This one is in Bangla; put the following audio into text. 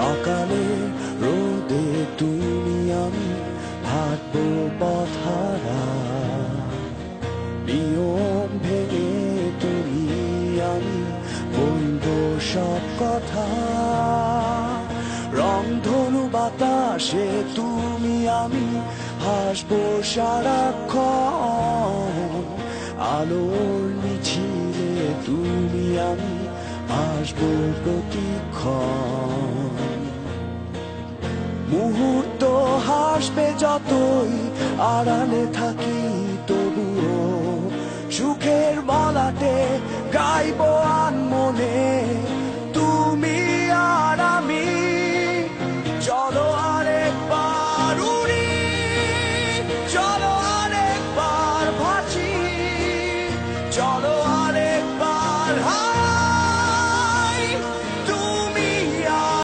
সকালে রোদে তুমি আমি হাঁটবো পথহারা, নিয়ম ভেঙে তুমি আমি বলবো সব কথা। রংধনু বাতাসে তুমি আমি হাসবো সারাক্ষণ, আলোর মিছিলে তুমি আমি আসবো প্রতিক্ষণ। মুহূর্ত হাসবে যতই আড়ালে থাকি, তবুও সুখের বলাতে গাইবো